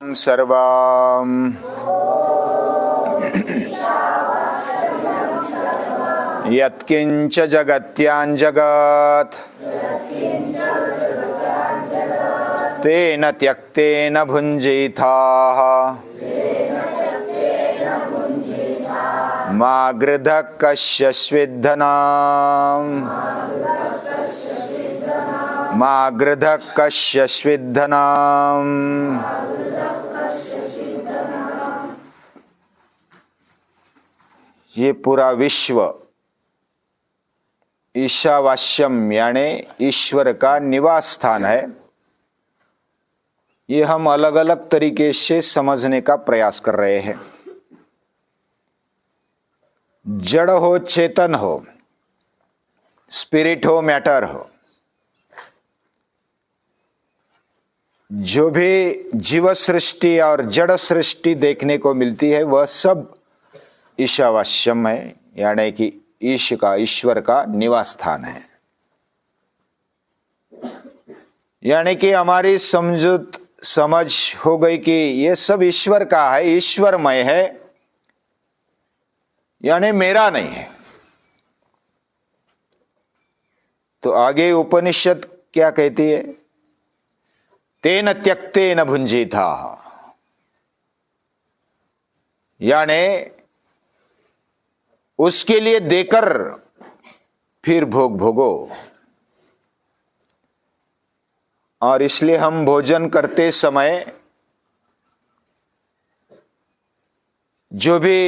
सर्वं यत्किंच जगत्यां जगत् तेन त्यक्तेन भुञ्जीथाः मा गृधः कश्यश्विद्धनाम् मा गृधः कश्यश्विद्धनाम्। ये पूरा विश्व ईशावास्यम यानी ईश्वर का निवास स्थान है। ये हम अलग अलग तरीके से समझने का प्रयास कर रहे हैं। जड़ हो चेतन हो, स्पिरिट हो मैटर हो, जो भी जीव सृष्टि और जड़ सृष्टि देखने को मिलती है वह सब ईशावास्यम है, यानी कि ईश्वर का निवास स्थान है। यानी कि हमारी समझ हो गई कि ये सब ईश्वर का है, ईश्वरमय है, यानी मेरा नहीं है। तो आगे उपनिषद क्या कहती है? तेन त्यक्तेन भुञ्जीथा, यानी उसके लिए देकर फिर भोग भोगो। और इसलिए हम भोजन करते समय जो भी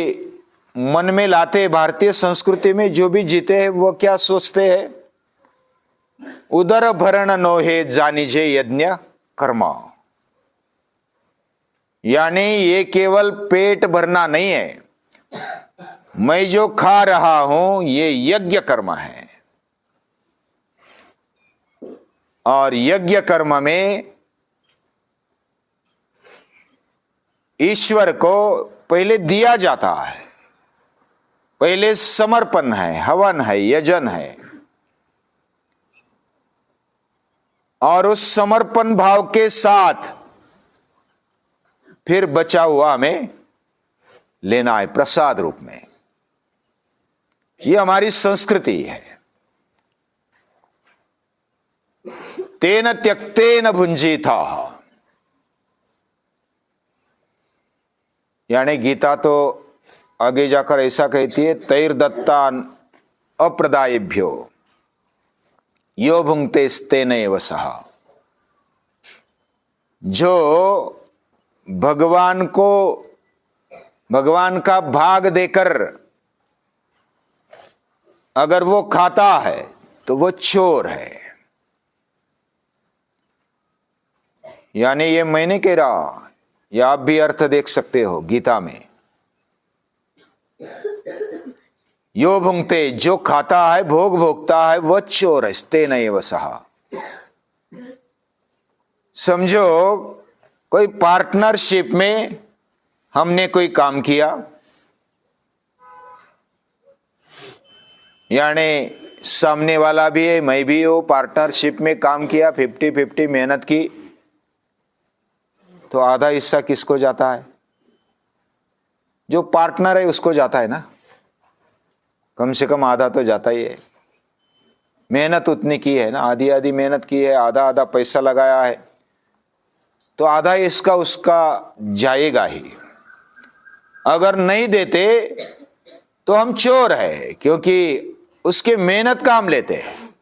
मन में लाते, भारतीय संस्कृति में जो भी जीते हैं वो क्या सोचते हैं? उदर भरण नोहे जानिजे यज्ञ कर्म, यानी ये केवल पेट भरना नहीं है, मैं जो खा रहा हूं ये यज्ञ कर्म है। और यज्ञ कर्म में ईश्वर को पहले दिया जाता है, पहले समर्पण है, हवन है, यजन है। और उस समर्पण भाव के साथ फिर बचा हुआ हमें लेना है प्रसाद रूप में। ये हमारी संस्कृति है। तेन त्यक्तेन भुञ्जीथाः, यानी गीता तो आगे जाकर ऐसा कहती है, तैर्दत्तान् अप्रदायेभ्यो यो भुंक्ते स्तेन एव सः। जो भगवान का भाग देकर अगर वो खाता है तो वो चोर है। यानी ये मैं नहीं कह रहा, या आप भी अर्थ देख सकते हो गीता में। यो भुंक्ते, जो खाता है, भोग भोगता है, वह चोर है। स्तेन एव सः। समझो कोई पार्टनरशिप में हमने कोई काम किया, यानी सामने वाला भी है, मैं भी हूं, पार्टनरशिप में काम किया, 50-50 मेहनत की, तो आधा हिस्सा किसको जाता है? जो पार्टनर है उसको जाता है ना, कम से कम आधा तो जाता ही है। मेहनत उतनी की है ना, आधी आधी मेहनत की है, आधा आधा पैसा लगाया है, तो आधा इसका उसका जाएगा ही। अगर नहीं देते तो हम चोर है, क्योंकि उसके मेहनत का हम लेते हैं।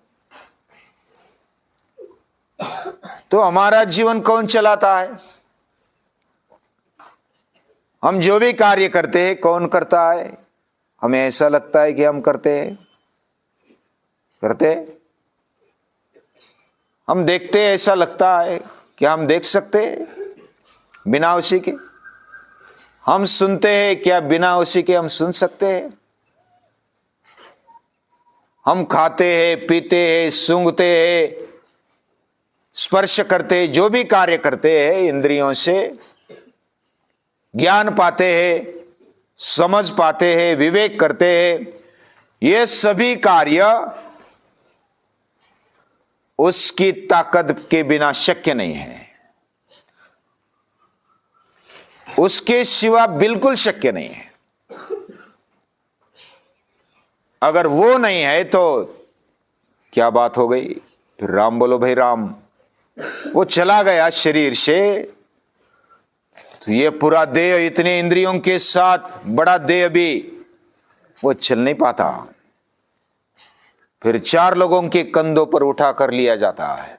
तो हमारा जीवन कौन चलाता है? हम जो भी कार्य करते हैं कौन करता है? हमें ऐसा लगता है कि हम करते हम देखते हैं, ऐसा लगता है कि हम देख सकते हैं बिना उसी के। हम सुनते हैं, क्या बिना उसी के हम सुन सकते हैं? हम खाते हैं, पीते हैं, सूंघते हैं, स्पर्श करते हैं, जो भी कार्य करते हैं इंद्रियों से, ज्ञान पाते हैं, समझ पाते हैं, विवेक करते हैं, ये सभी कार्य उसकी ताकत के बिना शक्य नहीं है। उसके सिवा बिल्कुल शक्य नहीं है। अगर वो नहीं है तो क्या बात हो गई? फिर राम बोलो भाई राम। वो चला गया शरीर से, तो ये पूरा देह इतने इंद्रियों के साथ बड़ा देह भी वो चल नहीं पाता। फिर 4 लोगों के कंधों पर उठा कर लिया जाता है।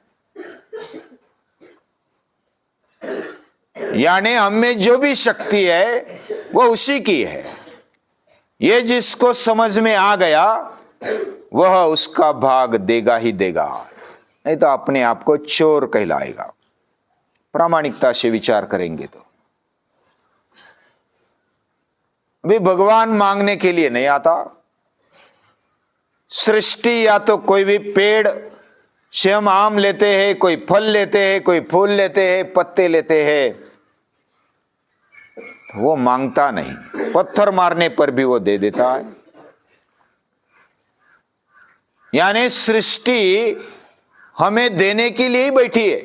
यानी हम में जो भी शक्ति है वो उसी की है। ये जिसको समझ में आ गया वह उसका भाग देगा ही देगा, नहीं तो अपने आप को चोर कहलाएगा। प्रामाणिकता से विचार करेंगे तो अभी भगवान मांगने के लिए नहीं आता। सृष्टि या तो कोई भी पेड़ से हम आम लेते हैं, कोई फल लेते हैं, कोई फूल लेते हैं, पत्ते लेते हैं, तो वो मांगता नहीं। पत्थर मारने पर भी वो दे देता है। यानी सृष्टि हमें देने के लिए ही बैठी है,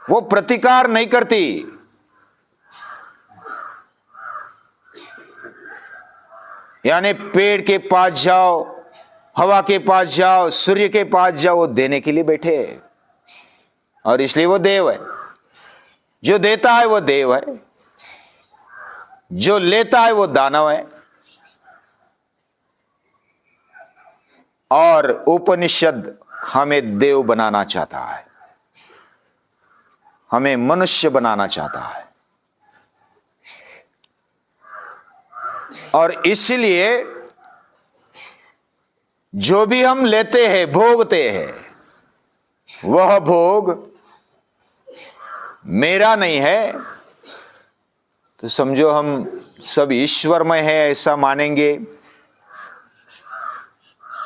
वो प्रतिकार नहीं करती। यानी पेड़ के पास जाओ, हवा के पास जाओ, सूर्य के पास जाओ, वो देने के लिए बैठे हैं। और इसलिए वो देव है। जो देता है वो देव है, जो लेता है वो दानव है। और उपनिषद हमें देव बनाना चाहता है, हमें मनुष्य बनाना चाहता है। और इसलिए जो भी हम लेते हैं, भोगते हैं, वह भोग मेरा नहीं है। तो समझो हम सब ईश्वरमय है ऐसा मानेंगे,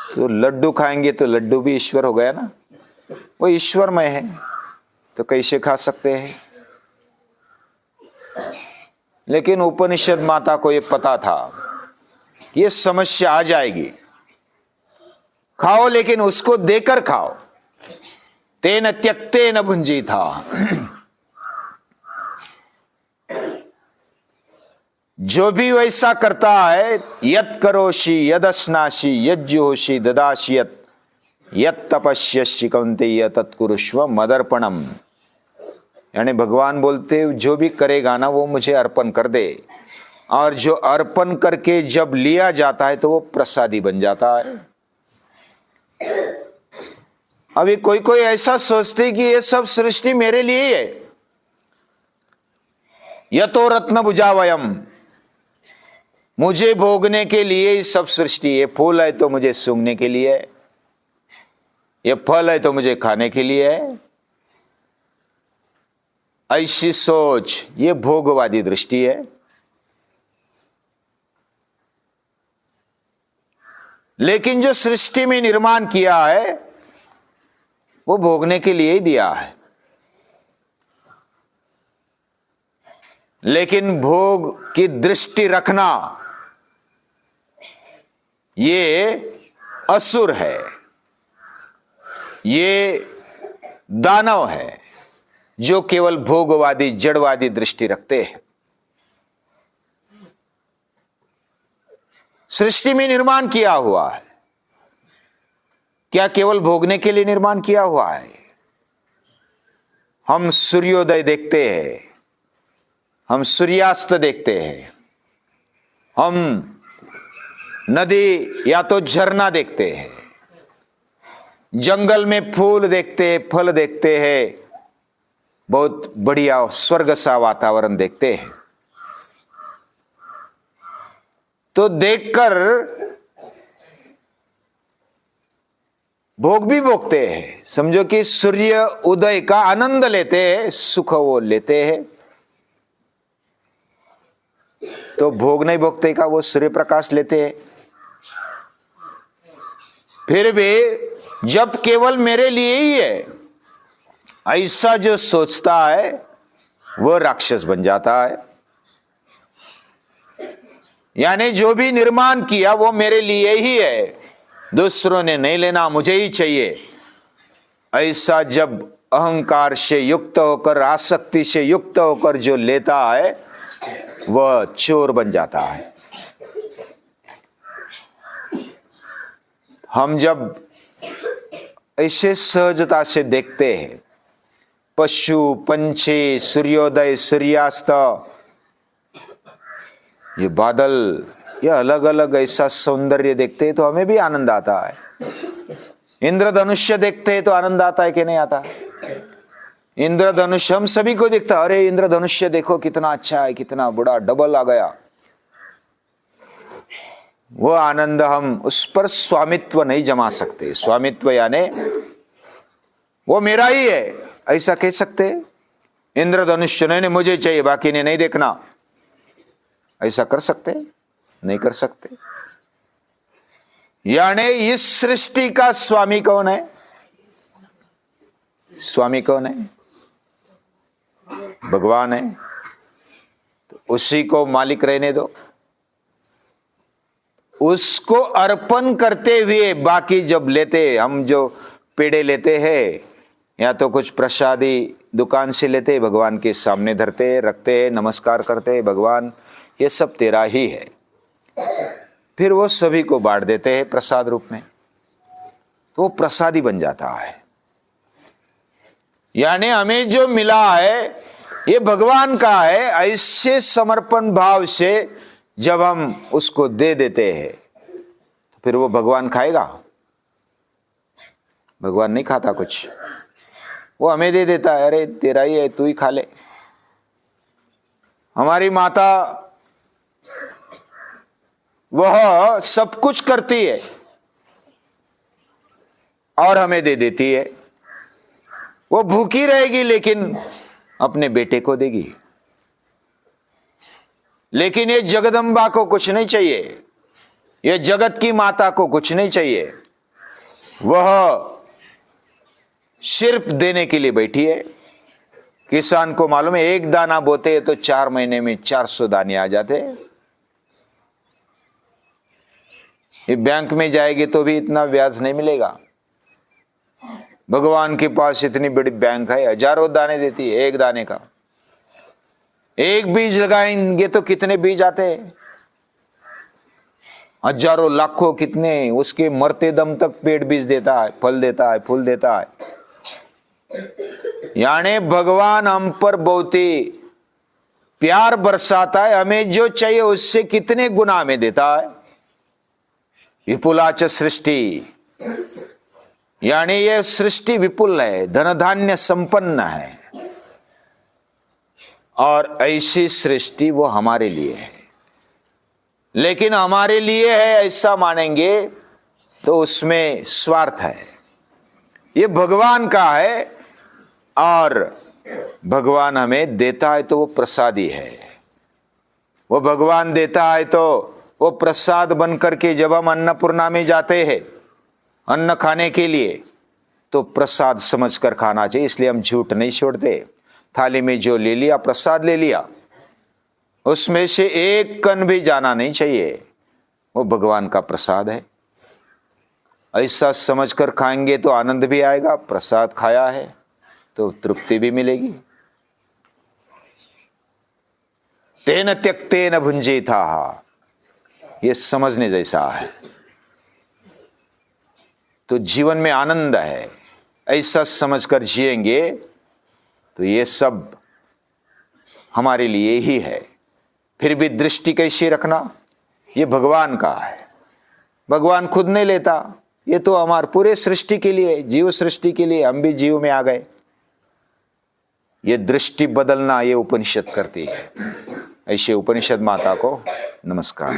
तो लड्डू खाएंगे तो लड्डू भी ईश्वर हो गया ना। वो ईश्वरमय है तो कैसे खा सकते हैं? लेकिन उपनिषद माता को ये पता था कि ये समस्या आ जाएगी। खाओ लेकिन उसको देकर खाओ। तेन त्यक्तेन भुंजीथा। जो भी वैसा करता है, यत् करोषि यदश्नासि यज्जुहोषि ददासि यत् तपस्यसि कौन्तेय तत्कुरुष्व मदर्पणम। यानी भगवान बोलते जो भी करेगा ना वो मुझे अर्पण कर दे। और जो अर्पण करके जब लिया जाता है तो वो प्रसादी बन जाता है। अभी कोई कोई ऐसा सोचते कि ये सब सृष्टि मेरे लिए ही है। यतो रत्न भुजावयम, मुझे भोगने के लिए ही सब सृष्टि। ये फूल है तो मुझे सूंघने के लिए है, ये फल है तो मुझे खाने के लिए है। ऐसी सोच ये भोगवादी दृष्टि है। लेकिन जो सृष्टि में निर्माण किया है वो भोगने के लिए ही दिया है। लेकिन भोग की दृष्टि रखना ये असुर है, ये दानव है जो केवल भोगवादी जड़वादी दृष्टि रखते हैं। सृष्टि में निर्माण किया हुआ है, क्या केवल भोगने के लिए निर्माण किया हुआ है? हम सूर्योदय देखते हैं, हम सूर्यास्त देखते हैं, हम नदी या तो झरना देखते हैं, जंगल में फूल देखते हैं, फल देखते हैं, बहुत बढ़िया स्वर्ग सा वातावरण देखते हैं। तो देखकर भोग भी भोगते हैं। समझो कि सूर्य उदय का आनंद लेते हैं, सुख वो लेते हैं। तो भोग नहीं भोगते का, वो सूर्य प्रकाश लेते हैं। फिर भी जब केवल मेरे लिए ही है ऐसा जो सोचता है वो राक्षस बन जाता है। यानी जो भी निर्माण किया वो मेरे लिए ही है, दूसरों ने नहीं लेना, मुझे ही चाहिए। ऐसा जब अहंकार से युक्त होकर, आसक्ति से युक्त होकर जो लेता है वह चोर बन जाता है। हम जब ऐसे सहजता से देखते हैं, पशु पंछी, सूर्योदय सूर्यास्त, ये बादल, ये अलग अलग ऐसा सौंदर्य देखते हैं तो हमें भी आनंद आता है। इंद्रधनुष्य देखते हैं तो आनंद आता है कि नहीं आता? इंद्रधनुष्य हम सभी को दिखता है, अरे इंद्रधनुष्य देखो कितना अच्छा है, कितना बड़ा, डबल आ गया। वो आनंद हम उस पर स्वामित्व नहीं जमा सकते। स्वामित्व यानी वो मेरा ही है ऐसा कह सकते? इंद्रधनुष्य नहीं मुझे चाहिए, बाकी ने नहीं देखना, ऐसा कर सकते? नहीं कर सकते। यानी इस सृष्टि का स्वामी कौन है? स्वामी कौन है? भगवान है। तो उसी को मालिक रहने दो, उसको अर्पण करते हुए बाकी जब लेते, हम जो पेड़े लेते हैं या तो कुछ प्रसादी दुकान से लेते, भगवान के सामने धरते, रखते, नमस्कार करते, भगवान ये सब तेरा ही है, फिर वो सभी को बांट देते हैं प्रसाद रूप में, तो वो प्रसादी बन जाता है। यानी हमें जो मिला है ये भगवान का है। ऐसे समर्पण भाव से जब हम उसको दे देते हैं तो फिर वो भगवान खाएगा? भगवान नहीं खाता कुछ, वो हमें दे देता है, अरे तेरा ही है, तू ही खा ले। हमारी माता वह सब कुछ करती है और हमें दे देती है। वो भूखी रहेगी लेकिन अपने बेटे को देगी। लेकिन ये जगदम्बा को कुछ नहीं चाहिए, ये जगत की माता को कुछ नहीं चाहिए, वह सिर्फ देने के लिए बैठी है। किसान को मालूम है एक दाना बोते हैं तो 4 महीने में 400 दाने आ जाते हैं। ये बैंक में जाएगी तो भी इतना ब्याज नहीं मिलेगा। भगवान के पास इतनी बड़ी बैंक है, हजारों दाने देती है एक दाने का। एक बीज लगाएंगे तो कितने बीज आते हैं? हजारों लाखों, कितने, उसके मरते दम तक पेड़ बीज देता है, फल देता है, फूल देता है। यानी भगवान हम पर बहुत ही प्यार बरसाता है, हमें जो चाहिए उससे कितने गुना में देता है। विपुलाच सृष्टि, यानी ये सृष्टि विपुल है, धन धान्य संपन्न है, और ऐसी सृष्टि वो हमारे लिए है। लेकिन हमारे लिए है ऐसा मानेंगे तो उसमें स्वार्थ है। ये भगवान का है और भगवान हमें देता है तो वो प्रसादी है। वो भगवान देता है तो वो प्रसाद बन करके जब हम अन्नपूर्णा में जाते हैं अन्न खाने के लिए तो प्रसाद समझकर खाना चाहिए। इसलिए हम झूठ नहीं छोड़ते। थाली में जो ले लिया प्रसाद ले लिया, उसमें से एक कण भी जाना नहीं चाहिए, वो भगवान का प्रसाद है। ऐसा समझकर खाएंगे तो आनंद भी आएगा, प्रसाद खाया है तो तृप्ति भी मिलेगी। तेन त्यक्तेन भुंजेथा, ये समझने जैसा है। तो जीवन में आनंद है, ऐसा समझकर जिएंगे तो ये सब हमारे लिए ही है। फिर भी दृष्टि कैसे रखना, ये भगवान का है। भगवान खुद नहीं लेता, ये तो हमारे पूरे सृष्टि के लिए, जीव सृष्टि के लिए, हम भी जीव में आ गए। ये दृष्टि बदलना ये उपनिषद करती है। ऐसे उपनिषद माता को नमस्कार।